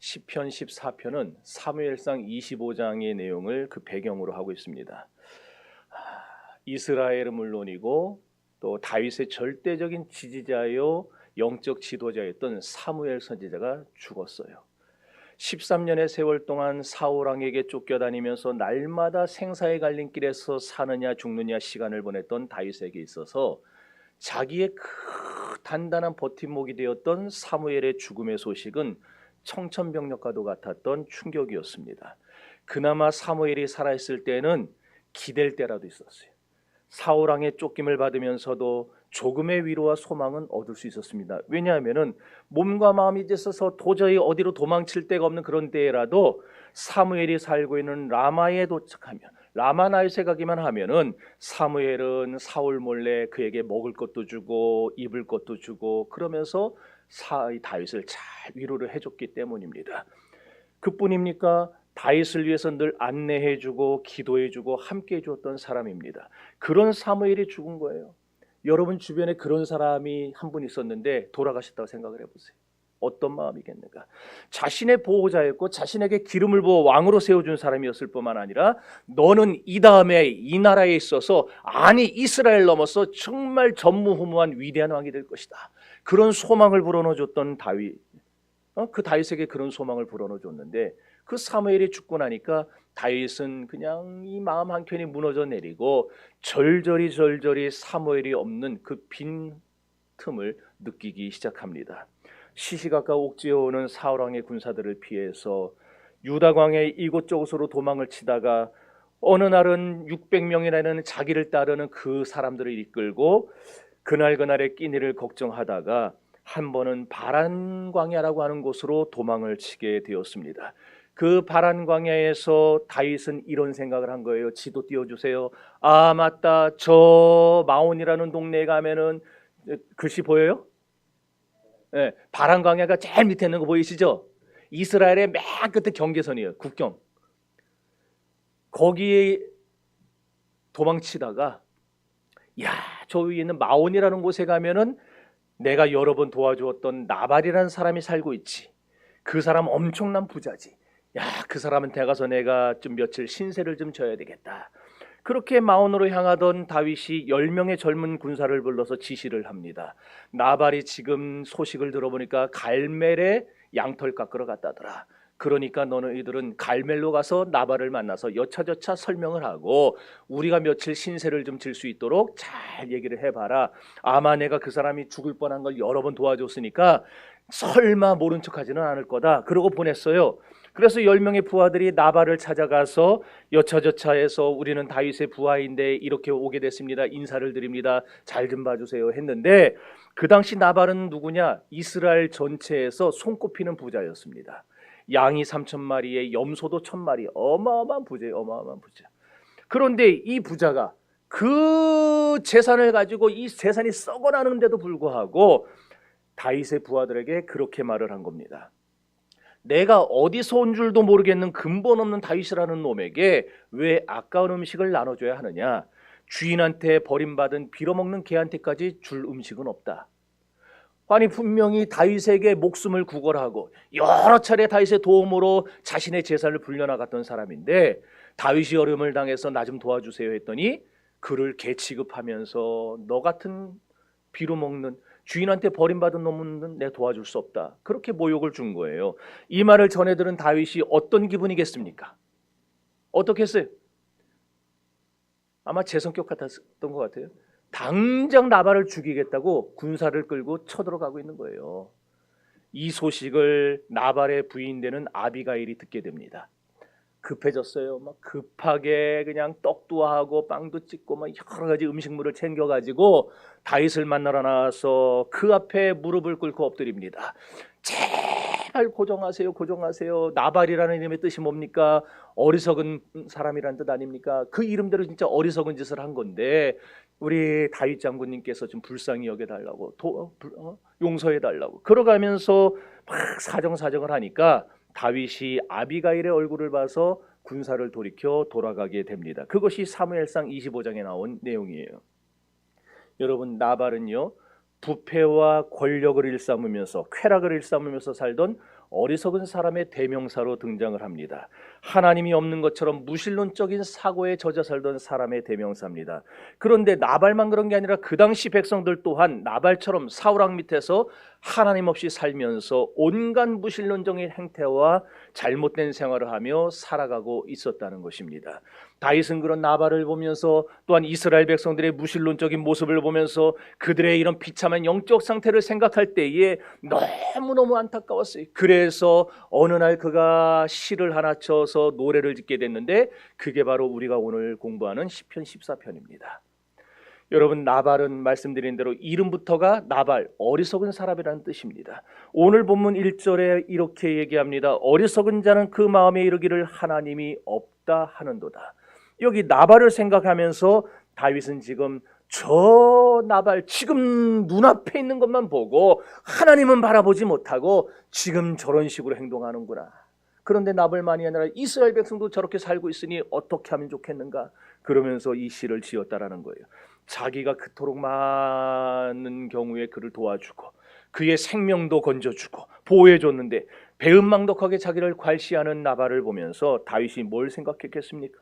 시편 14편은 사무엘상 25장의 내용을 그 배경으로 하고 있습니다. 이스라엘은 물론이고 또 다윗의 절대적인 지지자요 영적 지도자였던 사무엘 선지자가 죽었어요. 13년의 세월 동안 사울 왕에게 쫓겨다니면서 날마다 생사의 갈림길에서 사느냐 죽느냐 시간을 보냈던 다윗에게 있어서 자기의 단단한 버팀목이 되었던 사무엘의 죽음의 소식은 청천벽력과도 같았던 충격이었습니다. 그나마 사무엘이 살아있을 때는 기댈 때라도 있었어요. 사울 왕의 쫓김을 받으면서도 조금의 위로와 소망은 얻을 수 있었습니다. 왜냐하면 몸과 마음이 있어서 도저히 어디로 도망칠 데가 없는 그런 때라도 사무엘이 살고 있는 라마에 도착하면, 라마 나윗에 가기만 하면은 사무엘은 사울 몰래 그에게 먹을 것도 주고 입을 것도 주고 그러면서 다윗을 잘 위로를 해줬기 때문입니다. 그뿐입니까? 다윗을 위해서 늘 안내해주고 기도해주고 함께해 주었던 사람입니다. 그런 사무엘이 죽은 거예요. 여러분 주변에 그런 사람이 한 분 있었는데 돌아가셨다고 생각을 해보세요. 어떤 마음이겠는가? 자신의 보호자였고 자신에게 기름을 부어 왕으로 세워준 사람이었을 뿐만 아니라 너는 이 다음에 이 나라에 있어서 아니 이스라엘 넘어서 정말 전무후무한 위대한 왕이 될 것이다. 그런 소망을 불어넣어줬던 다윗, 그 다윗에게 그런 소망을 불어넣어줬는데 그 사무엘이 죽고 나니까 다윗은 그냥 이 마음 한켠이 무너져 내리고 절절히 사무엘이 없는 그 빈 틈을 느끼기 시작합니다. 시시각각 옥죄어오는 사울 왕의 군사들을 피해서 유다광의 이곳저곳으로 도망을 치다가 어느 날은 600명이라는 자기를 따르는 그 사람들을 이끌고 그날의 끼니를 걱정하다가 한 번은 바란 광야라고 하는 곳으로 도망을 치게 되었습니다. 그 바란 광야에서 다윗은 이런 생각을 한 거예요. 지도 띄워주세요. 아 맞다, 저 마온이라는 동네에 가면은 글씨 보여요? 네, 바란 광야가 제일 밑에 있는 거 보이시죠? 이스라엘의 맨 끝에 경계선이에요. 국경. 거기에 도망치다가 야, 저 위에 있는 마온이라는 곳에 가면은 내가 여러 번 도와주었던 나발이라는 사람이 살고 있지. 그 사람 엄청난 부자지. 야, 그 사람한테 가서 내가 좀 며칠 신세를 좀 져야 되겠다. 그렇게 마온으로 향하던 다윗이 10명의 젊은 군사를 불러서 지시를 합니다. 나발이 지금 소식을 들어보니까 갈멜에 양털 깎으러 갔다더라. 그러니까 너희들은 갈멜로 가서 나발을 만나서 여차저차 설명을 하고 우리가 며칠 신세를 좀 질 수 있도록 잘 얘기를 해봐라. 아마 내가 그 사람이 죽을 뻔한 걸 여러 번 도와줬으니까 설마 모른 척하지는 않을 거다. 그러고 보냈어요. 그래서 10명의 부하들이 나발을 찾아가서 여차저차해서 우리는 다윗의 부하인데 이렇게 오게 됐습니다. 인사를 드립니다. 잘 좀 봐주세요 했는데 그 당시 나발은 누구냐? 이스라엘 전체에서 손꼽히는 부자였습니다. 양이 3,000마리에 염소도 1,000마리, 어마어마한 부자예요. 어마어마한 부자. 그런데 이 부자가 그 재산을 가지고 이 재산이 썩어나는데도 불구하고 다윗의 부하들에게 그렇게 말을 한 겁니다. 내가 어디서 온 줄도 모르겠는 근본 없는 다윗이라는 놈에게 왜 아까운 음식을 나눠줘야 하느냐? 주인한테 버림받은 빌어먹는 개한테까지 줄 음식은 없다. 아니 분명히 다윗에게 목숨을 구걸하고 여러 차례 다윗의 도움으로 자신의 재산을 불려나갔던 사람인데 다윗이 어려움을 당해서 나 좀 도와주세요 했더니 그를 개 취급하면서 너 같은 빌어먹는 주인한테 버림받은 놈은 내 도와줄 수 없다. 그렇게 모욕을 준 거예요. 이 말을 전해 들은 다윗이 어떤 기분이겠습니까? 어떻게 했어요? 아마 제 성격 같았던 것 같아요. 당장 나발을 죽이겠다고 군사를 끌고 쳐들어가고 있는 거예요. 이 소식을 나발의 부인 되는 아비가일이 듣게 됩니다. 급해졌어요. 막 급하게 그냥 떡도 하고 빵도 찍고 막 여러 가지 음식물을 챙겨가지고 다윗을 만나러 나와서 그 앞에 무릎을 꿇고 엎드립니다. 제발 고정하세요, 고정하세요. 나발이라는 이름의 뜻이 뭡니까? 어리석은 사람이라는 뜻 아닙니까? 그 이름대로 진짜 어리석은 짓을 한 건데 우리 다윗 장군님께서 좀 불쌍히 여겨달라고 용서해달라고 걸어가면서 막 사정사정을 하니까 다윗이 아비가일의 얼굴을 봐서 군사를 돌이켜 돌아가게 됩니다. 그것이 사무엘상 25장에 나온 내용이에요. 여러분 나발은요 부패와 권력을 일삼으면서 쾌락을 일삼으면서 살던 어리석은 사람의 대명사로 등장을 합니다. 하나님이 없는 것처럼 무신론적인 사고에 젖어 살던 사람의 대명사입니다. 그런데 나발만 그런 게 아니라 그 당시 백성들 또한 나발처럼 사울왕 밑에서 하나님 없이 살면서 온갖 무신론적인 행태와 잘못된 생활을 하며 살아가고 있었다는 것입니다. 다윗은 그런 나발을 보면서 또한 이스라엘 백성들의 무신론적인 모습을 보면서 그들의 이런 비참한 영적 상태를 생각할 때에 너무너무 안타까웠어요. 그래서 어느 날 그가 시를 하나 쳐서 노래를 짓게 됐는데 그게 바로 우리가 오늘 공부하는 시편 14편입니다. 여러분, 나발은 말씀드린 대로 이름부터가 나발, 어리석은 사람이라는 뜻입니다. 오늘 본문 1절에 이렇게 얘기합니다. 어리석은 자는 그 마음에 이르기를 하나님이 없다 하는도다. 여기 나발을 생각하면서 다윗은 지금 저 나발, 지금 눈앞에 있는 것만 보고 하나님은 바라보지 못하고 지금 저런 식으로 행동하는구나. 그런데 나발만이 아니라 이스라엘 백성도 저렇게 살고 있으니 어떻게 하면 좋겠는가? 그러면서 이 시를 지었다라는 거예요. 자기가 그토록 많은 경우에 그를 도와주고 그의 생명도 건져주고 보호해줬는데 배은망덕하게 자기를 괄시하는 나발을 보면서 다윗이 뭘 생각했겠습니까?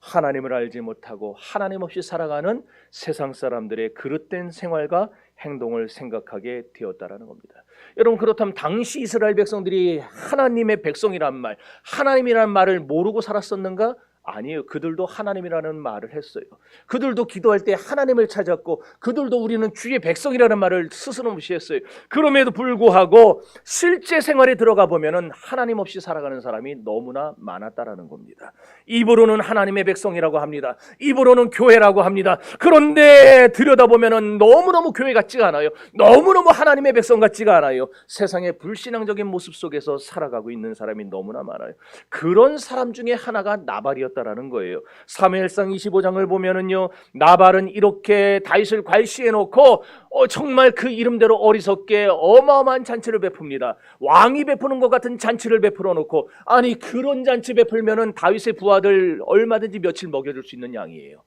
하나님을 알지 못하고 하나님 없이 살아가는 세상 사람들의 그릇된 생활과 행동을 생각하게 되었다라는 겁니다. 여러분, 그렇다면 당시 이스라엘 백성들이 하나님의 백성이란 말, 하나님이라는 말을 모르고 살았었는가? 아니에요. 그들도 하나님이라는 말을 했어요. 그들도 기도할 때 하나님을 찾았고 그들도 우리는 주의 백성이라는 말을 스스로 무시했어요. 그럼에도 불구하고 실제 생활에 들어가 보면은 하나님 없이 살아가는 사람이 너무나 많았다라는 겁니다. 입으로는 하나님의 백성이라고 합니다. 입으로는 교회라고 합니다. 그런데 들여다보면은 너무너무 교회 같지가 않아요. 너무너무 하나님의 백성 같지가 않아요. 세상의 불신앙적인 모습 속에서 살아가고 있는 사람이 너무나 많아요. 그런 사람 중에 하나가 나발이었다라는 거예요. 사무엘상 25장을 보면은요, 나발은 이렇게 다윗을 괄시해 놓고 정말 그 이름대로 어리석게 어마어마한 잔치를 베풉니다. 왕이 베푸는 것 같은 잔치를 베풀어 놓고, 아니 그런 잔치 베풀면은 다윗의 부하들 얼마든지 며칠 먹여줄 수 있는 양이에요.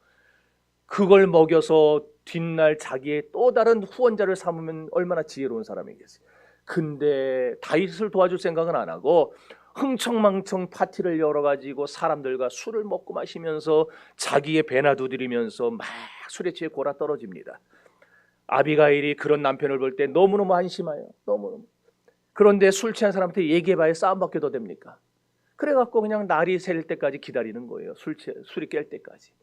그걸 먹여서 뒷날 자기의 또 다른 후원자를 삼으면 얼마나 지혜로운 사람이겠어요. 근데 다윗을 도와줄 생각은 안 하고 흥청망청 파티를 열어가지고 사람들과 술을 먹고 마시면서 자기의 배나 두드리면서 막 술에 취해 골아 떨어집니다. 아비가일이 그런 남편을 볼 때 너무너무 한심해요. 너무너무. 그런데 술 취한 사람한테 얘기해봐야 싸움밖에 더 됩니까? 그래갖고 그냥 날이 셀 때까지 기다리는 거예요. 술이 깰 때까지.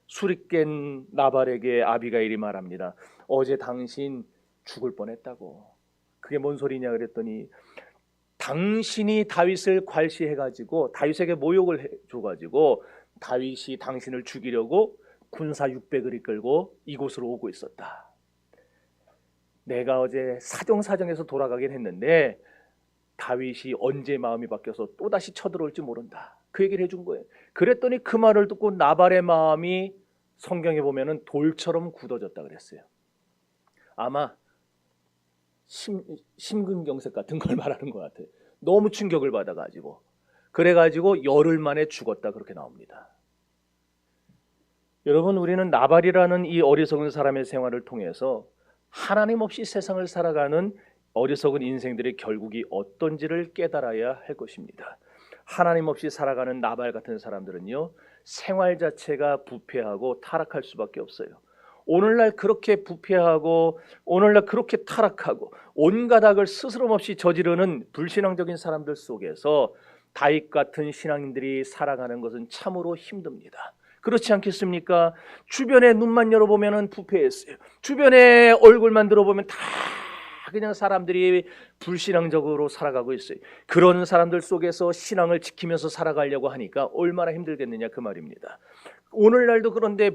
술이 깬 나발에게 아비가일이 말합니다. 어제 당신 죽을 뻔했다고. 그게 뭔 소리냐 그랬더니 당신이 다윗을 괄시해가지고 다윗에게 모욕을 줘가지고 다윗이 당신을 죽이려고 군사 600을 이끌고 이곳으로 오고 있었다. 내가 어제 사정사정해서 돌아가긴 했는데 다윗이 언제 마음이 바뀌어서 또다시 쳐들어올지 모른다. 그 얘기를 해준 거예요. 그랬더니 그 말을 듣고 나발의 마음이 성경에 보면은 돌처럼 굳어졌다 그랬어요. 아마 심근경색 같은 걸 말하는 것 같아요. 너무 충격을 받아가지고 그래가지고 열흘 만에 죽었다 그렇게 나옵니다. 여러분, 우리는 나발이라는 이 어리석은 사람의 생활을 통해서 하나님 없이 세상을 살아가는 어리석은 인생들의 결국이 어떤지를 깨달아야 할 것입니다. 하나님 없이 살아가는 나발 같은 사람들은요, 생활 자체가 부패하고 타락할 수밖에 없어요. 오늘날 그렇게 부패하고 오늘날 그렇게 타락하고 온갖 악을 스스럼 없이 저지르는 불신앙적인 사람들 속에서 다윗 같은 신앙인들이 살아가는 것은 참으로 힘듭니다. 그렇지 않겠습니까? 주변에 눈만 열어보면 부패했어요. 주변에 얼굴만 들어보면 다 그냥 사람들이 불신앙적으로 살아가고 있어요. 그런 사람들 속에서 신앙을 지키면서 살아가려고 하니까 얼마나 힘들겠느냐 그 말입니다. 오늘날도 그런데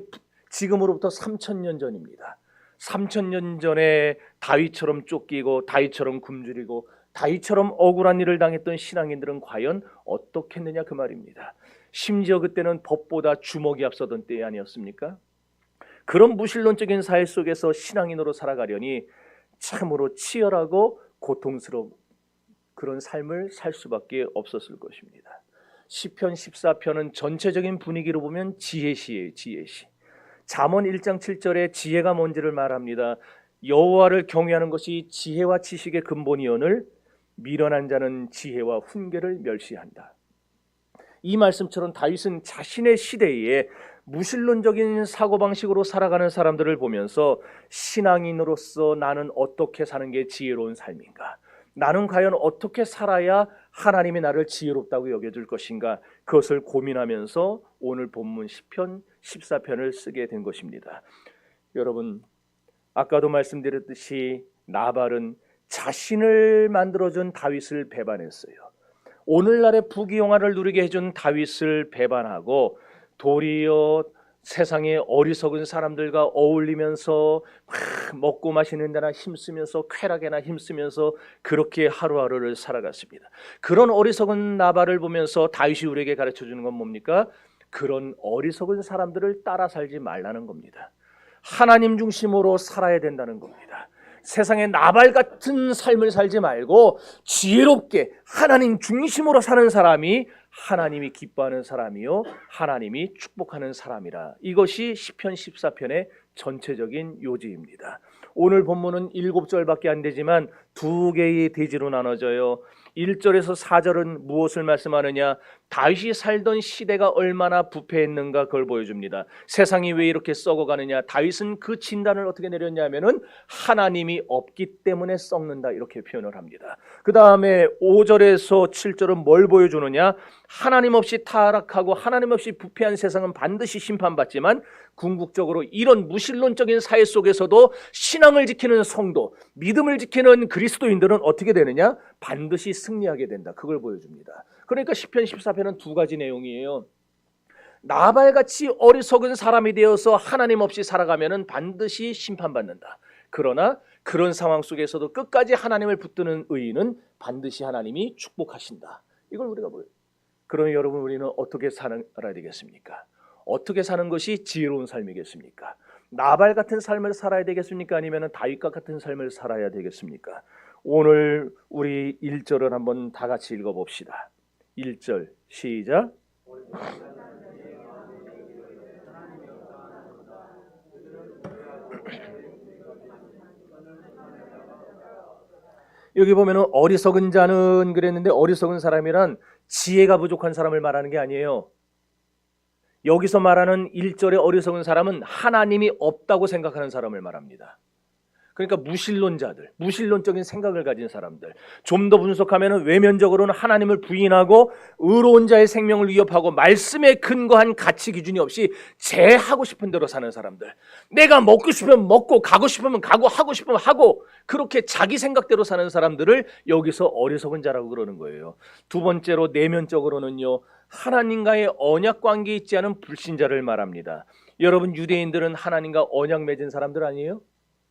지금으로부터 3000년 전입니다. 3000년 전에 다윗처럼 쫓기고 다윗처럼 굶주리고 다윗처럼 억울한 일을 당했던 신앙인들은 과연 어떻겠느냐 그 말입니다. 심지어 그때는 법보다 주먹이 앞서던 때 아니었습니까? 그런 무신론적인 사회 속에서 신앙인으로 살아가려니 참으로 치열하고 고통스러운 그런 삶을 살 수밖에 없었을 것입니다. 시편 14편은 전체적인 분위기로 보면 지혜시예요. 지혜시. 잠언 1장 7절에 지혜가 뭔지를 말합니다. 여호와를 경외하는 것이 지혜와 지식의 근본이오늘 미련한 자는 지혜와 훈계를 멸시한다. 이 말씀처럼 다윗은 자신의 시대에 무신론적인 사고방식으로 살아가는 사람들을 보면서 신앙인으로서 나는 어떻게 사는 게 지혜로운 삶인가? 나는 과연 어떻게 살아야 하나님이 나를 지혜롭다고 여겨줄 것인가? 그것을 고민하면서 오늘 본문 시편 14편을 쓰게 된 것입니다. 여러분, 아까도 말씀드렸듯이 나발은 자신을 만들어준 다윗을 배반했어요. 오늘날의 부귀영화를 누리게 해준 다윗을 배반하고 도리어 세상의 어리석은 사람들과 어울리면서 먹고 마시는 데나 힘쓰면서 쾌락에나 힘쓰면서 그렇게 하루하루를 살아갔습니다. 그런 어리석은 나발을 보면서 다윗이 우리에게 가르쳐주는 건 뭡니까? 그런 어리석은 사람들을 따라 살지 말라는 겁니다. 하나님 중심으로 살아야 된다는 겁니다. 세상에 나발 같은 삶을 살지 말고 지혜롭게 하나님 중심으로 사는 사람이 하나님이 기뻐하는 사람이요 하나님이 축복하는 사람이라. 이것이 시편 14편의 전체적인 요지입니다. 오늘 본문은 7절밖에 안 되지만 2개의 대지로 나눠져요. 1절에서 4절은 무엇을 말씀하느냐? 다윗이 살던 시대가 얼마나 부패했는가 그걸 보여줍니다. 세상이 왜 이렇게 썩어가느냐? 다윗은 그 진단을 어떻게 내렸냐면은 하나님이 없기 때문에 썩는다 이렇게 표현을 합니다. 그 다음에 5절에서 7절은 뭘 보여주느냐? 하나님 없이 타락하고 하나님 없이 부패한 세상은 반드시 심판받지만 궁극적으로 이런 무신론적인 사회 속에서도 신앙을 지키는 성도, 믿음을 지키는 그리스도인들은 어떻게 되느냐? 반드시 승리하게 된다. 그걸 보여줍니다. 그러니까 시편 14편은 2가지 내용이에요. 나발같이 어리석은 사람이 되어서 하나님 없이 살아가면 반드시 심판받는다. 그러나 그런 상황 속에서도 끝까지 하나님을 붙드는 의인은 반드시 하나님이 축복하신다. 이걸 우리가 보여요. 그러면 여러분, 우리는 어떻게 살아야 되겠습니까? 어떻게 사는 것이 지혜로운 삶이겠습니까? 나발 같은 삶을 살아야 되겠습니까? 아니면 다윗과 같은 삶을 살아야 되겠습니까? 오늘 우리 1절을 한번 다 같이 읽어봅시다. 1절 시작. 여기 보면은 어리석은 자는 그랬는데 어리석은 사람이란 지혜가 부족한 사람을 말하는 게 아니에요. 여기서 말하는 1절의 어리석은 사람은 하나님이 없다고 생각하는 사람을 말합니다. 그러니까 무신론자들, 무신론적인 생각을 가진 사람들, 좀 더 분석하면 외면적으로는 하나님을 부인하고 의로운 자의 생명을 위협하고 말씀에 근거한 가치 기준이 없이 제 하고 싶은 대로 사는 사람들, 내가 먹고 싶으면 먹고 가고 싶으면 가고 하고 싶으면 하고 그렇게 자기 생각대로 사는 사람들을 여기서 어리석은 자라고 그러는 거예요. 두 번째로 내면적으로는요, 하나님과의 언약 관계에 있지 않은 불신자를 말합니다. 여러분, 유대인들은 하나님과 언약 맺은 사람들 아니에요?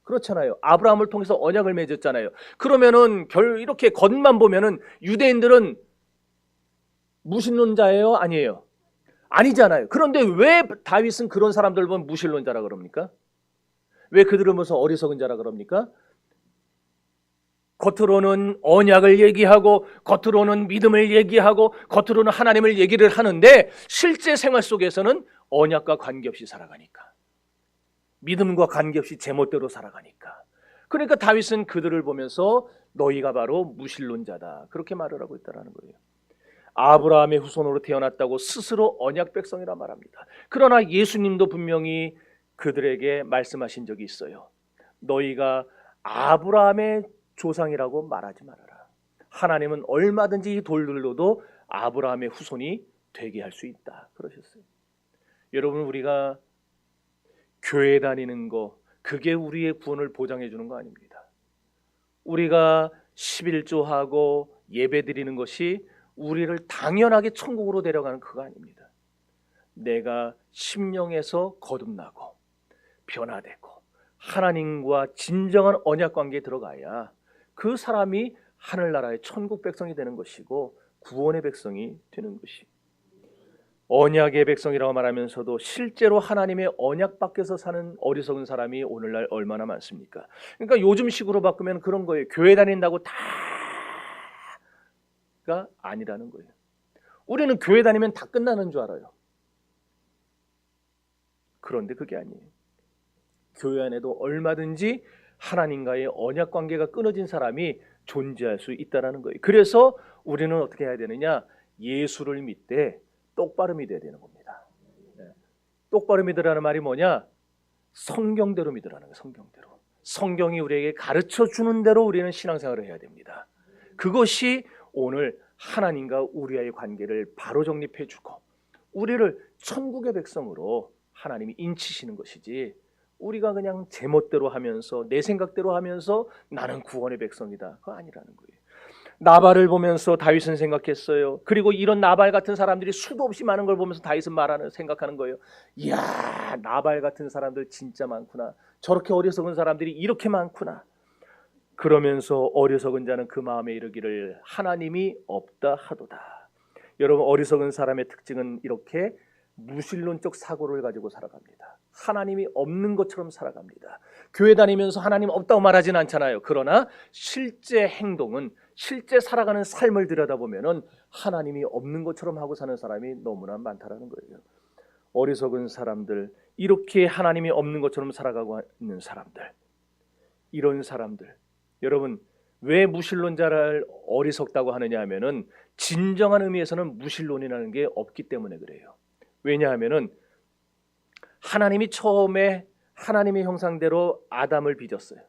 그렇잖아요. 아브라함을 통해서 언약을 맺었잖아요. 그러면은 이렇게 겉만 보면은 유대인들은 무신론자예요? 아니에요? 아니잖아요. 그런데 왜 다윗은 그런 사람들 보면 무신론자라 그럽니까? 왜 그들을 보면서 어리석은 자라 그럽니까? 겉으로는 언약을 얘기하고 겉으로는 믿음을 얘기하고 겉으로는 하나님을 얘기를 하는데 실제 생활 속에서는 언약과 관계없이 살아가니까, 믿음과 관계없이 제멋대로 살아가니까. 그러니까 다윗은 그들을 보면서 너희가 바로 무신론자다 그렇게 말을 하고 있다는 거예요. 아브라함의 후손으로 태어났다고 스스로 언약 백성이라 말합니다. 그러나 예수님도 분명히 그들에게 말씀하신 적이 있어요. 너희가 아브라함의 조상이라고 말하지 말아라. 하나님은 얼마든지 이 돌들로도 아브라함의 후손이 되게 할 수 있다 그러셨어요. 여러분, 우리가 교회 다니는 거, 그게 우리의 구원을 보장해 주는 거 아닙니다. 우리가 11조하고 예배 드리는 것이 우리를 당연하게 천국으로 데려가는 그거 아닙니다. 내가 심령에서 거듭나고 변화되고 하나님과 진정한 언약 관계에 들어가야 그 사람이 하늘나라의 천국 백성이 되는 것이고 구원의 백성이 되는 것이. 언약의 백성이라고 말하면서도 실제로 하나님의 언약 밖에서 사는 어리석은 사람이 오늘날 얼마나 많습니까? 그러니까 요즘식으로 바꾸면 그런 거예요. 교회 다닌다고 다가 아니라는 거예요. 우리는 교회 다니면 다 끝나는 줄 알아요. 그런데 그게 아니에요. 교회 안에도 얼마든지 하나님과의 언약 관계가 끊어진 사람이 존재할 수 있다라는 거예요. 그래서 우리는 어떻게 해야 되느냐? 예수를 믿되 똑바로 믿어야 되는 겁니다. 똑바로 믿으라는 말이 뭐냐? 성경대로 믿으라는 거예요. 성경대로. 성경이 우리에게 가르쳐 주는 대로 우리는 신앙생활을 해야 됩니다. 그것이 오늘 하나님과 우리와의 관계를 바로 정립해 주고 우리를 천국의 백성으로 하나님이 인치시는 것이지, 우리가 그냥 제멋대로 하면서 내 생각대로 하면서 나는 구원의 백성이다, 그거 아니라는 거예요. 나발을 보면서 다윗은 생각했어요. 그리고 이런 나발 같은 사람들이 수도 없이 많은 걸 보면서 다윗은 생각하는 거예요. 이야, 나발 같은 사람들 진짜 많구나. 저렇게 어리석은 사람들이 이렇게 많구나. 그러면서 어리석은 자는 그 마음에 이르기를 하나님이 없다 하도다. 여러분, 어리석은 사람의 특징은 이렇게 무신론적 사고를 가지고 살아갑니다. 하나님이 없는 것처럼 살아갑니다. 교회 다니면서 하나님 없다고 말하진 않잖아요. 그러나 실제 행동은, 실제 살아가는 삶을 들여다보면은 하나님이 없는 것처럼 하고 사는 사람이 너무나 많다라는 거예요. 어리석은 사람들, 이렇게 하나님이 없는 것처럼 살아가고 있는 사람들, 이런 사람들, 여러분, 왜 무신론자를 어리석다고 하느냐 하면은 진정한 의미에서는 무신론이라는 게 없기 때문에 그래요. 왜냐하면은 하나님이 처음에 하나님의 형상대로 아담을 빚었어요.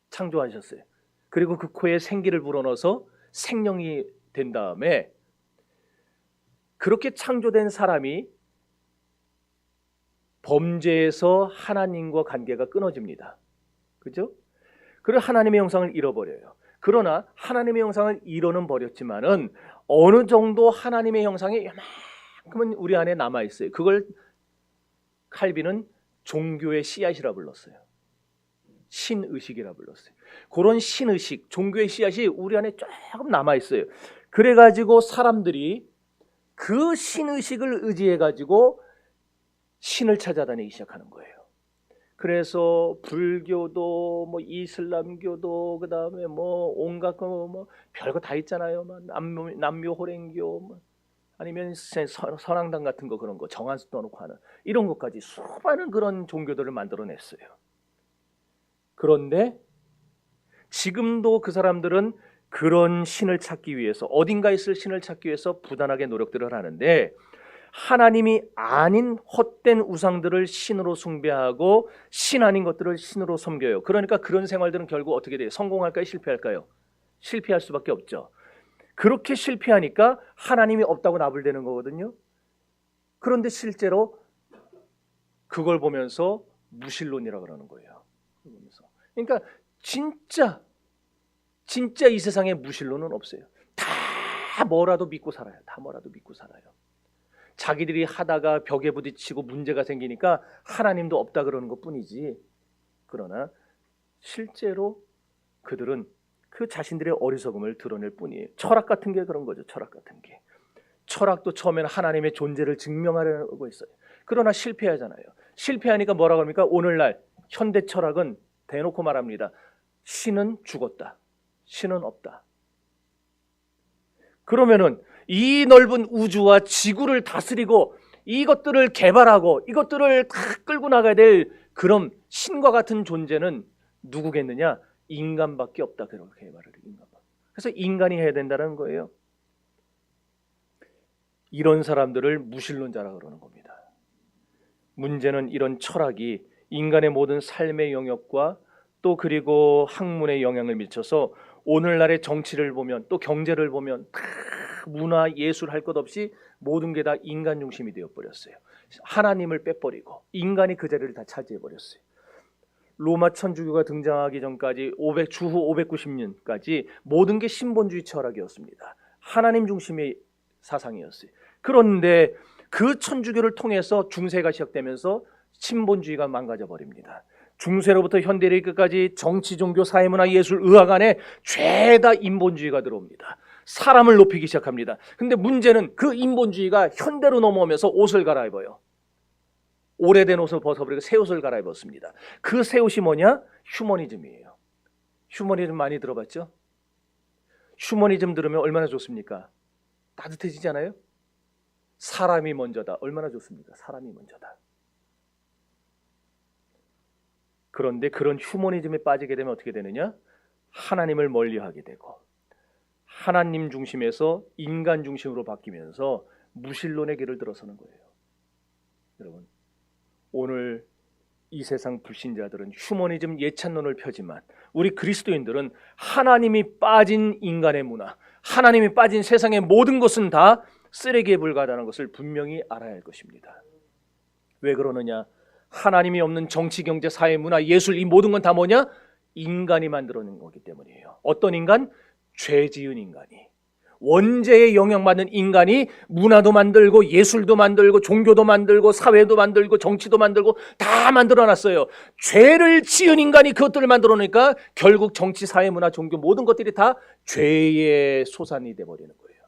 창조하셨어요. 그리고 그 코에 생기를 불어넣어서 생명이 된 다음에 그렇게 창조된 사람이 범죄에서 하나님과 관계가 끊어집니다. 그죠? 그리고 하나님의 형상을 잃어버려요. 그러나 하나님의 형상을 잃어는 버렸지만은 어느 정도 하나님의 형상이 요만큼은 우리 안에 남아 있어요. 그걸 칼빈은 종교의 씨앗이라 불렀어요. 신의식이라 불렀어요. 그런 신의식, 종교의 씨앗이 우리 안에 조금 남아 있어요. 그래가지고 사람들이 그 신의식을 의지해가지고 신을 찾아다니기 시작하는 거예요. 그래서 불교도 뭐 이슬람교도 그다음에 뭐 온갖 뭐 별거 다 있잖아요. 남묘 호랭교 뭐 아니면 선앙당 같은 거, 그런 거 정한수 떠놓고 하는 이런 것까지 수많은 그런 종교들을 만들어냈어요. 그런데 지금도 그 사람들은 그런 신을 찾기 위해서, 어딘가 있을 신을 찾기 위해서 부단하게 노력들을 하는데 하나님이 아닌 헛된 우상들을 신으로 숭배하고 신 아닌 것들을 신으로 섬겨요. 그러니까 그런 생활들은 결국 어떻게 돼요? 성공할까요? 실패할까요? 실패할 수밖에 없죠. 그렇게 실패하니까 하나님이 없다고 나불대는 거거든요. 그런데 실제로 그걸 보면서 무신론이라고 그러는 거예요. 그러니까 진짜 이 세상에 무신론은 없어요. 다 뭐라도 믿고 살아요. 다 뭐라도 믿고 살아요. 자기들이 하다가 벽에 부딪히고 문제가 생기니까 하나님도 없다 그러는 것뿐이지, 그러나 실제로 그들은 그 자신들의 어리석음을 드러낼 뿐이에요. 철학 같은 게 그런 거죠. 철학 같은 게. 철학도 처음에는 하나님의 존재를 증명하려고 했어요. 그러나 실패하잖아요. 실패하니까 뭐라고 합니까? 오늘날 현대 철학은 대놓고 말합니다. 신은 죽었다. 신은 없다. 그러면은 이 넓은 우주와 지구를 다스리고 이것들을 개발하고 이것들을 다 끌고 나가야 될 그런 신과 같은 존재는 누구겠느냐? 인간밖에 없다. 그렇게 말을 해요. 인간밖에. 그래서 인간이 해야 된다는 거예요. 이런 사람들을 무신론자라고 그러는 겁니다. 문제는 이런 철학이 인간의 모든 삶의 영역과 또 그리고 학문에 영향을 미쳐서 오늘날의 정치를 보면 또 경제를 보면 다 문화, 예술 할 것 없이 모든 게 다 인간 중심이 되어버렸어요. 하나님을 빼버리고 인간이 그 자리를 다 차지해버렸어요. 로마 천주교가 등장하기 전까지 주후 590년까지 모든 게 신본주의 철학이었습니다. 하나님 중심의 사상이었어요. 그런데 그 천주교를 통해서 중세가 시작되면서 신본주의가 망가져 버립니다. 중세로부터 현대의 끝까지 정치, 종교, 사회문화, 예술, 의학 안에 죄다 인본주의가 들어옵니다. 사람을 높이기 시작합니다. 근데 문제는 그 인본주의가 현대로 넘어오면서 옷을 갈아입어요. 오래된 옷을 벗어버리고 새 옷을 갈아입었습니다. 그 새 옷이 뭐냐? 휴머니즘이에요. 휴머니즘 많이 들어봤죠? 휴머니즘 들으면 얼마나 좋습니까? 따뜻해지잖아요? 사람이 먼저다. 얼마나 좋습니까? 사람이 먼저다. 그런데 그런 휴머니즘에 빠지게 되면 어떻게 되느냐? 하나님을 멀리하게 되고 하나님 중심에서 인간 중심으로 바뀌면서 무신론의 길을 들어서는 거예요. 여러분, 오늘 이 세상 불신자들은 휴머니즘 예찬론을 펴지만 우리 그리스도인들은 하나님이 빠진 인간의 문화, 하나님이 빠진 세상의 모든 것은 다 쓰레기에 불과하다는 것을 분명히 알아야 할 것입니다. 왜 그러느냐? 하나님이 없는 정치, 경제, 사회, 문화, 예술, 이 모든 건 다 뭐냐? 인간이 만들어낸 거기 때문이에요. 어떤 인간? 죄 지은 인간이, 원죄에 영향받는 인간이 문화도 만들고 예술도 만들고 종교도 만들고 사회도 만들고 정치도 만들고 다 만들어놨어요. 죄를 지은 인간이 그것들을 만들어놓으니까 결국 정치, 사회, 문화, 종교 모든 것들이 다 죄의 소산이 돼버리는 거예요.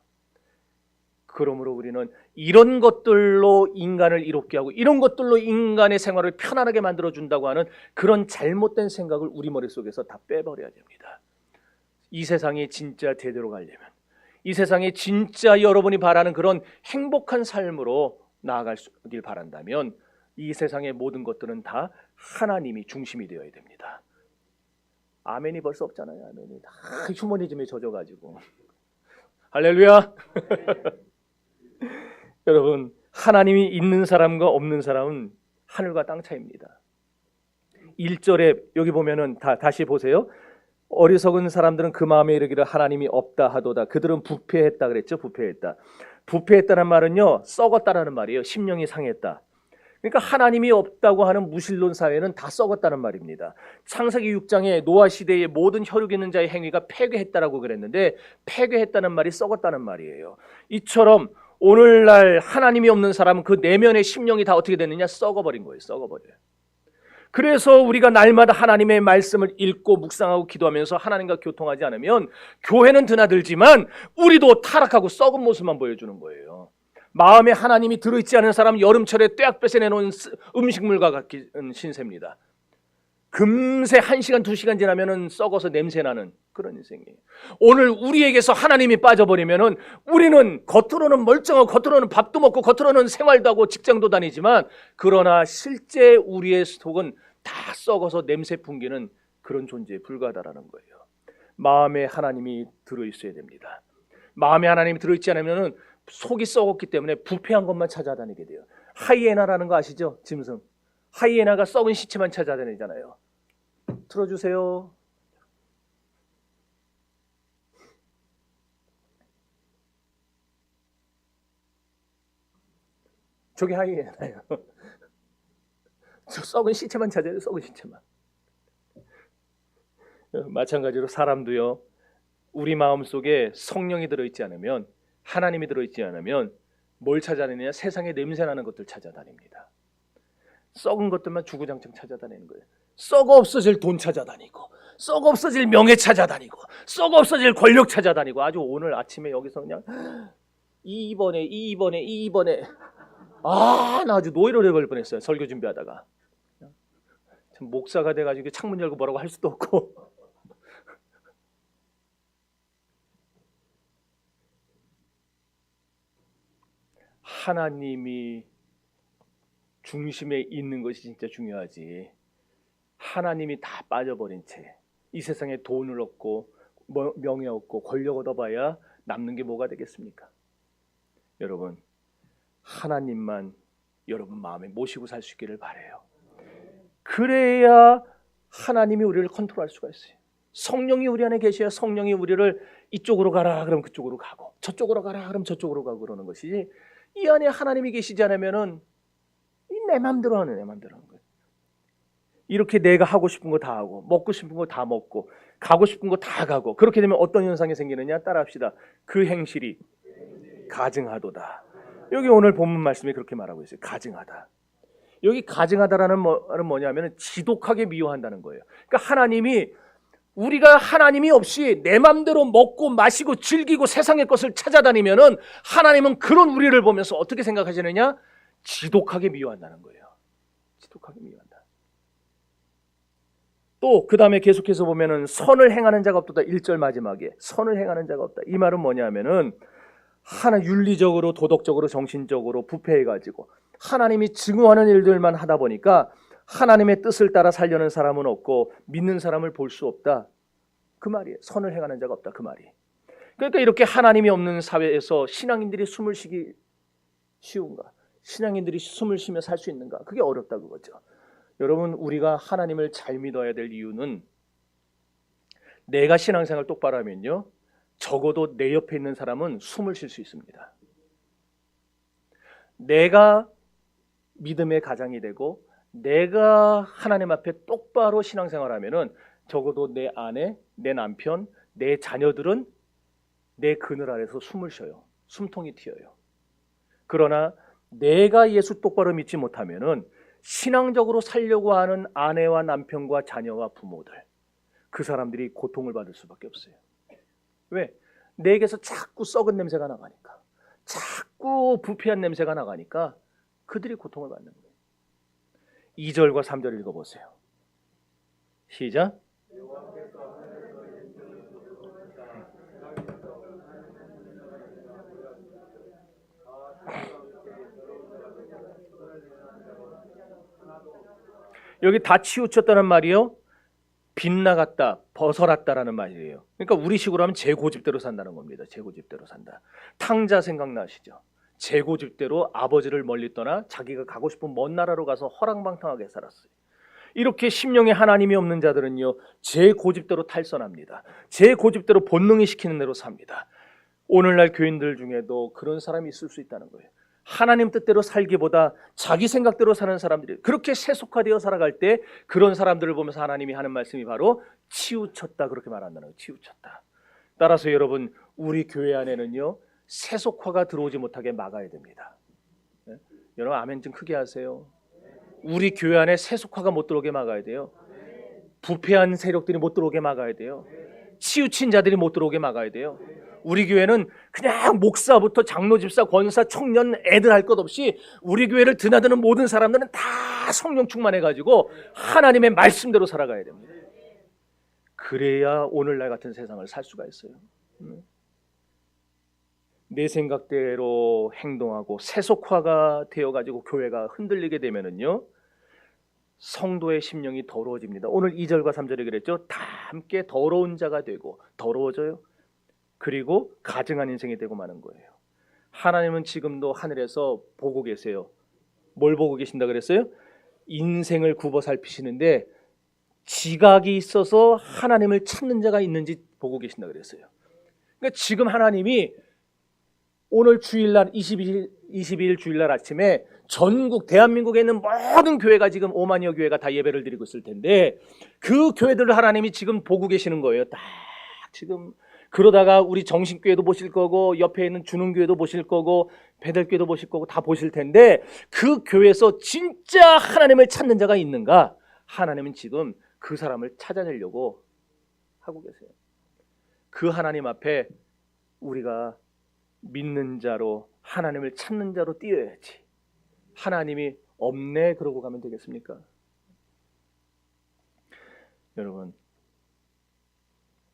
그러므로 우리는 이런 것들로 인간을 이롭게 하고 이런 것들로 인간의 생활을 편안하게 만들어준다고 하는 그런 잘못된 생각을 우리 머릿속에서 다 빼버려야 됩니다. 이 세상이 진짜 제대로 가려면, 이 세상에 진짜 여러분이 바라는 그런 행복한 삶으로 나아가길 바란다면 이 세상의 모든 것들은 다 하나님이 중심이 되어야 됩니다. 아멘이 벌써 없잖아요. 아멘이 다 휴머니즘에 젖어가지고. 할렐루야. 여러분, 하나님이 있는 사람과 없는 사람은 하늘과 땅 차이입니다. 1절에 여기 보면은 다시 보세요. 어리석은 사람들은 그 마음에 이르기를 하나님이 없다 하도다. 그들은 부패했다 그랬죠. 부패했다. 부패했다는 말은요, 썩었다라는 말이에요. 심령이 상했다. 그러니까 하나님이 없다고 하는 무신론 사회는 다 썩었다는 말입니다. 창세기 6장에 노아 시대의 모든 혈육 있는 자의 행위가 폐괴했다라고 그랬는데 폐괴했다는 말이 썩었다는 말이에요. 이처럼 오늘날 하나님이 없는 사람은 그 내면의 심령이 다 어떻게 됐느냐? 썩어버린 거예요. 썩어버려요. 그래서 우리가 날마다 하나님의 말씀을 읽고 묵상하고 기도하면서 하나님과 교통하지 않으면 교회는 드나들지만 우리도 타락하고 썩은 모습만 보여주는 거예요. 마음에 하나님이 들어있지 않은 사람은 여름철에 떼약 뺏어내놓은 음식물과 같은 신세입니다. 금세 1시간 2시간 지나면 썩어서 냄새나는 그런 인생이에요. 오늘 우리에게서 하나님이 빠져버리면 우리는 겉으로는 멀쩡하고 겉으로는 밥도 먹고 겉으로는 생활도 하고 직장도 다니지만 그러나 실제 우리의 속은 다 썩어서 냄새 풍기는 그런 존재에 불과하다는 거예요. 마음에 하나님이 들어있어야 됩니다. 마음에 하나님이 들어있지 않으면 속이 썩었기 때문에 부패한 것만 찾아다니게 돼요. 하이에나라는 거 아시죠? 짐승. 하이에나가 썩은 시체만 찾아다니잖아요. 틀어주세요. 저게 하이에나예요. 저 썩은 시체만 찾아요. 썩은 시체만. 마찬가지로 사람도요, 우리 마음속에 성령이 들어있지 않으면, 하나님이 들어있지 않으면 뭘 찾아다니냐? 세상에 냄새나는 것들 찾아다닙니다. 썩은 것들만 주구장창 찾아다니는 거예요. 썩어 없어질 돈 찾아다니고, 썩어 없어질 명예 찾아다니고, 썩어 없어질 권력 찾아다니고. 아주 오늘 아침에 여기서 그냥 2번에 나 아주 노이로에 걸릴 뻔했어요. 설교 준비하다가. 참 목사가 돼가지고 창문 열고 뭐라고 할 수도 없고. 하나님이 중심에 있는 것이 진짜 중요하지. 하나님이 다 빠져버린 채 이 세상에 돈을 얻고 명예 얻고 권력 얻어봐야 남는 게 뭐가 되겠습니까? 여러분, 하나님만 여러분 마음에 모시고 살 수 있기를 바라요. 그래야 하나님이 우리를 컨트롤할 수가 있어요. 성령이 우리 안에 계셔야 성령이 우리를 이쪽으로 가라 그러면 그쪽으로 가고, 저쪽으로 가라 그러면 저쪽으로 가고 그러는 것이지, 이 안에 하나님이 계시지 않으면은 내 마음대로 하는 거예요. 이렇게 내가 하고 싶은 거 다 하고, 먹고 싶은 거 다 먹고, 가고 싶은 거 다 가고, 그렇게 되면 어떤 현상이 생기느냐? 따라합시다. 그 행실이 가증하도다. 여기 오늘 본문 말씀이 그렇게 말하고 있어요. 가증하다. 여기 가증하다라는 말은 뭐냐면 지독하게 미워한다는 거예요. 그러니까 우리가 하나님이 없이 내 맘대로 먹고 마시고 즐기고 세상의 것을 찾아다니면은 하나님은 그런 우리를 보면서 어떻게 생각하시느냐? 지독하게 미워한다는 거예요. 지독하게 미워한다. 또 그 다음에 계속해서 보면은 선을 행하는 자가 없다. 1절 마지막에 선을 행하는 자가 없다. 이 말은 뭐냐면은 윤리적으로 도덕적으로 정신적으로 부패해가지고 하나님이 증오하는 일들만 하다 보니까 하나님의 뜻을 따라 살려는 사람은 없고 믿는 사람을 볼 수 없다. 그 말이에요. 선을 행하는 자가 없다 그 말이. 그러니까 이렇게 하나님이 없는 사회에서 신앙인들이 숨을 쉬기 쉬운가? 신앙인들이 숨을 쉬며 살 수 있는가? 그게 어렵다 그거죠. 여러분, 우리가 하나님을 잘 믿어야 될 이유는 내가 신앙생활 똑바로 하면요, 적어도 내 옆에 있는 사람은 숨을 쉴 수 있습니다. 내가 믿음의 가장이 되고 내가 하나님 앞에 똑바로 신앙생활하면은 적어도 내 아내, 내 남편, 내 자녀들은 내 그늘 아래서 숨을 쉬어요. 숨통이 튀어요. 그러나 내가 예수 똑바로 믿지 못하면은 신앙적으로 살려고 하는 아내와 남편과 자녀와 부모들, 그 사람들이 고통을 받을 수밖에 없어요. 왜? 내게서 자꾸 썩은 냄새가 나가니까, 자꾸 부패한 냄새가 나가니까 그들이 고통을 받는 거예요. 2절과 3절 읽어보세요. 시작. 여기 다 치우쳤다는 말이요, 빗나갔다, 벗어났다라는 말이에요. 그러니까 우리식으로 하면 제 고집대로 산다는 겁니다. 제 고집대로 산다. 탕자 생각나시죠? 제 고집대로 아버지를 멀리 떠나 자기가 가고 싶은 먼 나라로 가서 허랑방탕하게 살았어요. 이렇게 심령에 하나님이 없는 자들은요, 제 고집대로 탈선합니다. 제 고집대로 본능이 시키는 대로 삽니다. 오늘날 교인들 중에도 그런 사람이 있을 수 있다는 거예요. 하나님 뜻대로 살기보다 자기 생각대로 사는 사람들이, 그렇게 세속화되어 살아갈 때 그런 사람들을 보면서 하나님이 하는 말씀이 바로 치우쳤다, 그렇게 말한다는 거예요. 치우쳤다. 따라서 여러분, 우리 교회 안에는요, 세속화가 들어오지 못하게 막아야 됩니다. 네? 여러분 아멘 좀 크게 하세요. 우리 교회 안에 세속화가 못 들어오게 막아야 돼요. 부패한 세력들이 못 들어오게 막아야 돼요. 치우친 자들이 못 들어오게 막아야 돼요. 우리 교회는 그냥 목사부터 장로, 집사, 권사, 청년, 애들 할 것 없이 우리 교회를 드나드는 모든 사람들은 다 성령 충만해가지고 하나님의 말씀대로 살아가야 됩니다. 그래야 오늘날 같은 세상을 살 수가 있어요. 내 생각대로 행동하고 세속화가 되어가지고 교회가 흔들리게 되면은요, 성도의 심령이 더러워집니다. 오늘 2절과 3절에 그랬죠. 다 함께 더러운 자가 되고 더러워져요. 그리고 가증한 인생이 되고 마는 거예요. 하나님은 지금도 하늘에서 보고 계세요. 뭘 보고 계신다 그랬어요? 인생을 굽어 살피시는데 지각이 있어서 하나님을 찾는 자가 있는지 보고 계신다 그랬어요. 그러니까 지금 하나님이 오늘 주일날 22일 주일날 아침에 전국 대한민국에 있는 모든 교회가 지금 5만여 교회가 다 예배를 드리고 있을 텐데 그 교회들을 하나님이 지금 보고 계시는 거예요. 딱 지금. 그러다가 우리 정신교회도 보실 거고 옆에 있는 주능교회도 보실 거고 배달교회도 보실 거고 다 보실 텐데 그 교회에서 진짜 하나님을 찾는 자가 있는가? 하나님은 지금 그 사람을 찾아내려고 하고 계세요. 그 하나님 앞에 우리가 믿는 자로, 하나님을 찾는 자로 뛰어야지. 하나님이 없네 그러고 가면 되겠습니까? 여러분,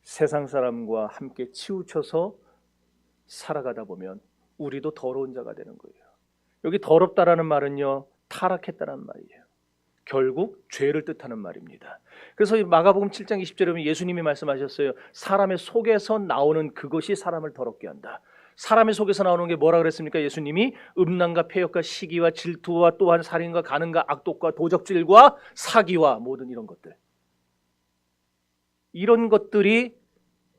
세상 사람과 함께 치우쳐서 살아가다 보면 우리도 더러운 자가 되는 거예요. 여기 더럽다라는 말은요, 타락했다는 말이에요. 결국 죄를 뜻하는 말입니다. 그래서 마가복음 7장 20절에 보면 예수님이 말씀하셨어요. 사람의 속에서 나오는 그것이 사람을 더럽게 한다. 사람의 속에서 나오는 게 뭐라 그랬습니까? 예수님이 음란과 폐역과 시기와 질투와 또한 살인과 간음과 악독과 도적질과 사기와 모든 이런 것들, 이런 것들이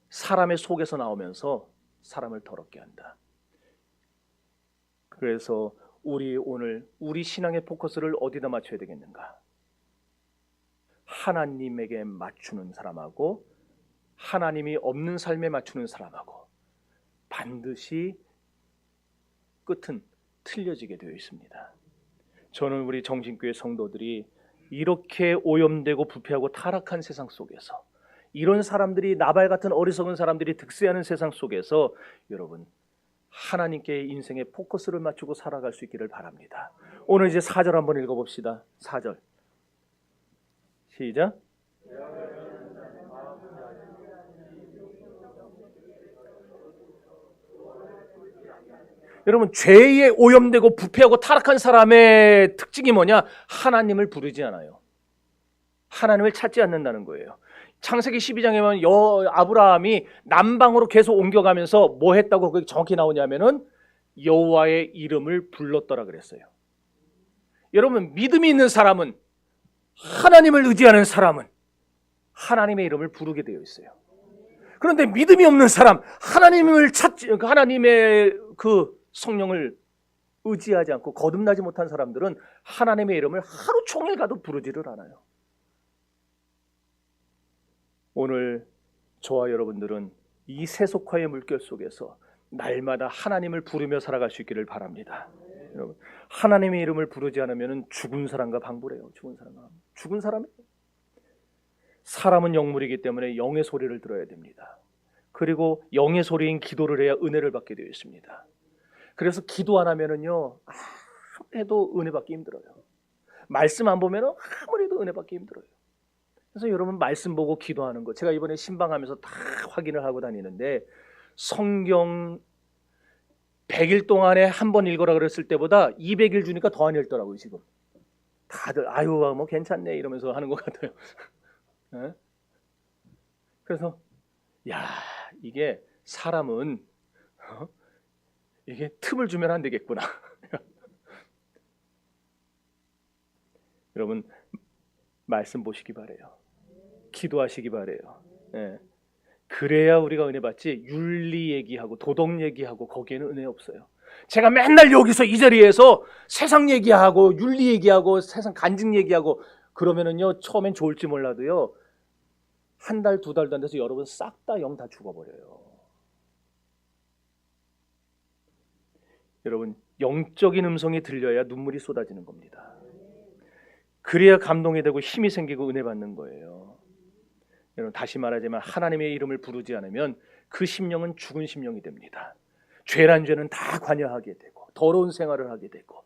사람의 속에서 나오면서 사람을 더럽게 한다. 그래서 우리 오늘 우리 신앙의 포커스를 어디다 맞춰야 되겠는가? 하나님에게 맞추는 사람하고 하나님이 없는 삶에 맞추는 사람하고 반드시 끝은 틀려지게 되어 있습니다. 저는 우리 정신교회 성도들이 이렇게 오염되고 부패하고 타락한 세상 속에서, 이런 사람들이, 나발 같은 어리석은 사람들이 득세하는 세상 속에서 여러분 하나님께 인생의 포커스를 맞추고 살아갈 수 있기를 바랍니다. 오늘 이제 4절 한번 읽어봅시다. 4절 시작. 여러분, 죄에 오염되고 부패하고 타락한 사람의 특징이 뭐냐? 하나님을 부르지 않아요. 하나님을 찾지 않는다는 거예요. 창세기 12장에 보면 아브라함이 남방으로 계속 옮겨가면서 뭐 했다고 그게 정확히 나오냐면은 여호와의 이름을 불렀더라 그랬어요. 여러분, 믿음이 있는 사람은, 하나님을 의지하는 사람은 하나님의 이름을 부르게 되어 있어요. 그런데 믿음이 없는 사람, 하나님의 그 성령을 의지하지 않고 거듭나지 못한 사람들은 하나님의 이름을 하루 종일 가도 부르지를 않아요. 오늘 저와 여러분들은 이 세속화의 물결 속에서 날마다 하나님을 부르며 살아갈 수 있기를 바랍니다. 여러분, 하나님의 이름을 부르지 않으면 죽은 사람과 방불해요. 죽은 사람이에요. 사람은 영물이기 때문에 영의 소리를 들어야 됩니다. 그리고 영의 소리인 기도를 해야 은혜를 받게 되어 있습니다. 그래서 기도 안 하면은요, 아무리 해도 은혜 받기 힘들어요. 말씀 안 보면은 아무리 해도 은혜 받기 힘들어요. 그래서 여러분, 말씀 보고 기도하는 거, 제가 이번에 신방하면서 다 확인을 하고 다니는데, 성경 100일 동안에 한 번 읽어라 그랬을 때보다 200일 주니까 더 안 읽더라고요. 지금 다들 아유 뭐 괜찮네 이러면서 하는 것 같아요. 네? 그래서 야, 이게 사람은 이게 틈을 주면 안 되겠구나. 여러분, 말씀 보시기 바래요. 기도하시기 바래요. 네. 그래야 우리가 은혜 받지, 윤리 얘기하고 도덕 얘기하고 거기에는 은혜 없어요. 제가 맨날 여기서 이 자리에서 세상 얘기하고 윤리 얘기하고 세상 간증 얘기하고 그러면은요, 처음엔 좋을지 몰라도요, 한 달, 두 달도 안 돼서 여러분 싹 다 영 다 죽어버려요. 여러분, 영적인 음성이 들려야 눈물이 쏟아지는 겁니다. 그래야 감동이 되고 힘이 생기고 은혜 받는 거예요. 여러분, 다시 말하지만 하나님의 이름을 부르지 않으면 그 심령은 죽은 심령이 됩니다. 죄란 죄는 다 관여하게 되고 더러운 생활을 하게 되고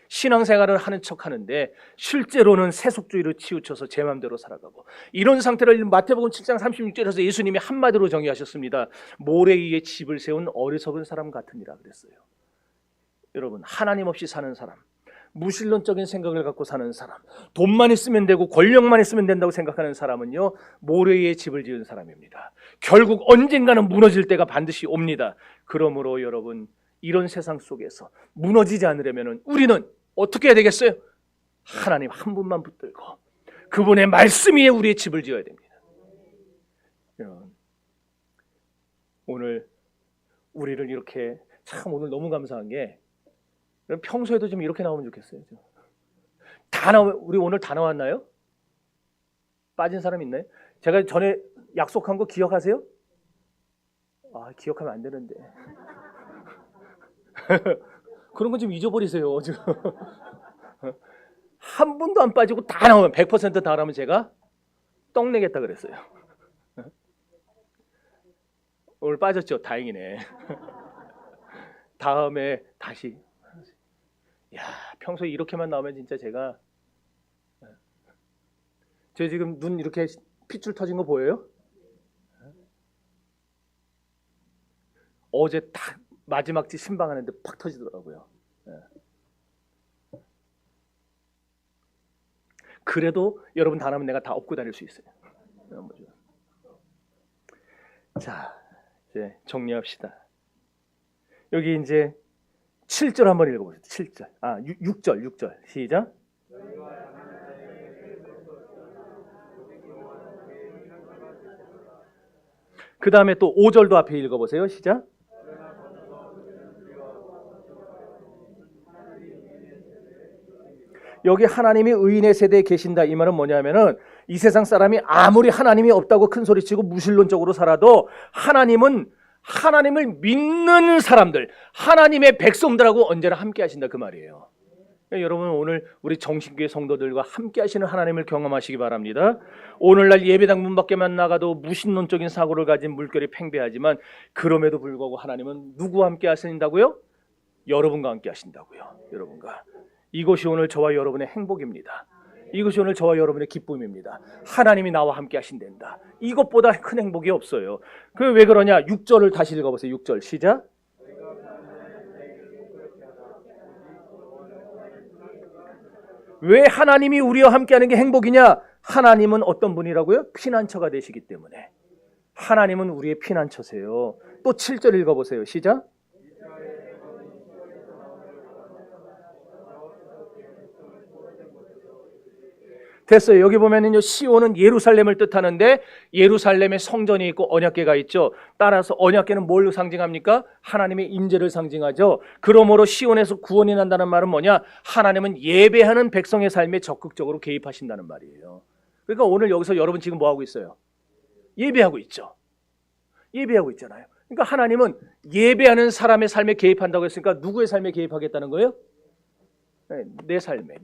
신앙생활을 하는 척 하는데 실제로는 세속주의로 치우쳐서 제 마음대로 살아가고, 이런 상태를 마태복음 7장 36절에서 예수님이 한마디로 정의하셨습니다. 모래 위에 집을 세운 어리석은 사람 같으니라 그랬어요. 여러분, 하나님 없이 사는 사람, 무신론적인 생각을 갖고 사는 사람, 돈만 있으면 되고 권력만 있으면 된다고 생각하는 사람은요, 모래 위에 집을 지은 사람입니다. 결국 언젠가는 무너질 때가 반드시 옵니다. 그러므로 여러분, 이런 세상 속에서 무너지지 않으려면 우리는 어떻게 해야 되겠어요? 하나님 한 분만 붙들고 그분의 말씀 위에 우리의 집을 지어야 됩니다. 오늘 우리를 이렇게, 참 오늘 너무 감사한 게, 평소에도 좀 이렇게 나오면 좋겠어요. 우리 오늘 다 나왔나요? 빠진 사람 있나요? 제가 전에 약속한 거 기억하세요? 아, 기억하면 안 되는데. 그런 건 좀 잊어버리세요. 지금. 한 분도 안 빠지고 다 나오면 100% 다 나오면 제가 떡 내겠다 그랬어요. 오늘 빠졌죠? 다행이네. 다음에 다시. 야, 평소에 이렇게만 나오면 진짜 제가 지금 눈 이렇게 핏줄 터진 거 보여요? 어제 딱 마지막 지 신방하는데 팍 터지더라고요. 그래도 여러분 다 나면 내가 다 업고 다닐 수 있어요. 자, 이제 정리합시다. 여기 이제 7절 한번 읽어보세요. 7절. 6절. 시작. 그 다음에 또 5절도 앞에 읽어보세요. 시작. 여기 하나님이 의인의 세대에 계신다, 이 말은 뭐냐면은, 이 세상 사람이 아무리 하나님이 없다고 큰 소리치고 무신론적으로 살아도 하나님을 믿는 사람들, 하나님의 백성들하고 언제나 함께 하신다, 그 말이에요. 여러분, 오늘 우리 정신교회 성도들과 함께 하시는 하나님을 경험하시기 바랍니다. 오늘날 예배당 문 밖에만 나가도 무신론적인 사고를 가진 물결이 팽배하지만, 그럼에도 불구하고 하나님은 누구와 함께 하신다고요? 여러분과 함께 하신다고요. 여러분과. 이것이 오늘 저와 여러분의 행복입니다. 이것이 오늘 저와 여러분의 기쁨입니다. 하나님이 나와 함께 하신단다. 이것보다 큰 행복이 없어요. 그 왜 그러냐? 6절을 다시 읽어보세요. 6절 시작. 왜 하나님이 우리와 함께하는 게 행복이냐? 하나님은 어떤 분이라고요? 피난처가 되시기 때문에. 하나님은 우리의 피난처세요. 또 7절 읽어보세요. 시작. 됐어요. 여기 보면은요, 시온은 예루살렘을 뜻하는데 예루살렘에 성전이 있고 언약궤가 있죠. 따라서 언약궤는 뭘 상징합니까? 하나님의 임재를 상징하죠. 그러므로 시온에서 구원이 난다는 말은 뭐냐? 하나님은 예배하는 백성의 삶에 적극적으로 개입하신다는 말이에요. 그러니까 오늘 여기서 여러분 지금 뭐 하고 있어요? 예배하고 있죠. 예배하고 있잖아요. 그러니까 하나님은 예배하는 사람의 삶에 개입한다고 했으니까 누구의 삶에 개입하겠다는 거예요? 내 삶에.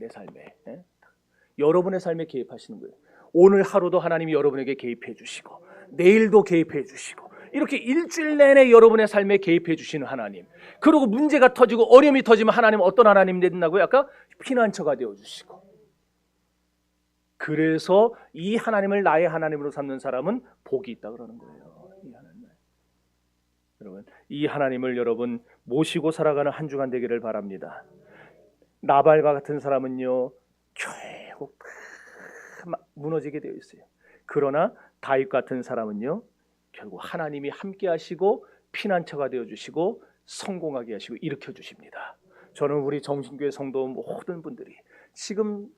여러분의 삶에 개입하시는 거예요. 오늘 하루도 하나님이 여러분에게 개입해 주시고 내일도 개입해 주시고 이렇게 일주일 내내 여러분의 삶에 개입해 주시는 하나님. 그리고 문제가 터지고 어려움이 터지면 하나님은 어떤 하나님이 된다고요? 아까 피난처가 되어 주시고. 그래서 이 하나님을 나의 하나님으로 삼는 사람은 복이 있다 그러는 거예요. 이 하나님. 여러분, 이 하나님을 여러분 모시고 살아가는 한 주간 되기를 바랍니다. 나발과 같은 사람은요 결국 무너지게 되어 있어요. 그러나 다윗 같은 사람은요 결국 하나님이 함께 하시고 피난처가 되어 주시고 성공하게 하시고 일으켜 주십니다. 저는 우리 정신교회 성도 모든 분들이 지금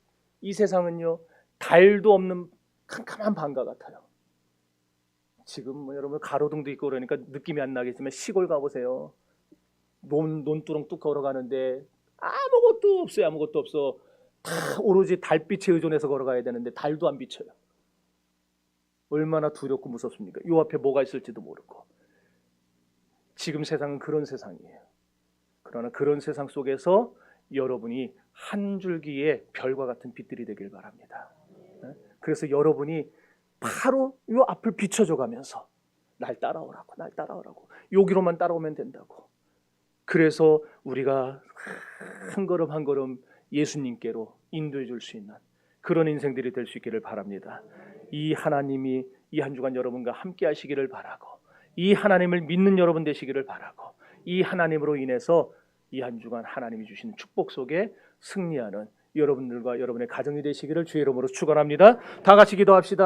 이 세상은요 달도 없는 캄캄한 밤과 같아요. 지금 뭐 여러분 가로등도 있고 그러니까 느낌이 안 나겠지만 시골 가보세요. 논두렁 뚝 걸어가는데 아무것도 없어요. 아무것도 없어. 다 오로지 달빛에 의존해서 걸어가야 되는데 달도 안 비쳐요. 얼마나 두렵고 무섭습니까? 요 앞에 뭐가 있을지도 모르고. 지금 세상은 그런 세상이에요. 그러나 그런 세상 속에서 여러분이 한 줄기의 별과 같은 빛들이 되길 바랍니다. 그래서 여러분이 바로 요 앞을 비춰줘 가면서 날 따라오라고 여기로만 따라오면 된다고. 그래서 우리가 한 걸음 한 걸음 예수님께로 인도해 줄 수 있는 그런 인생들이 될 수 있기를 바랍니다. 이 하나님이 이 한 주간 여러분과 함께 하시기를 바라고, 이 하나님을 믿는 여러분 되시기를 바라고, 이 하나님으로 인해서 이 한 주간 하나님이 주시는 축복 속에 승리하는 여러분들과 여러분의 가정이 되시기를 주의 이름으로 축원합니다. 다 같이 기도합시다.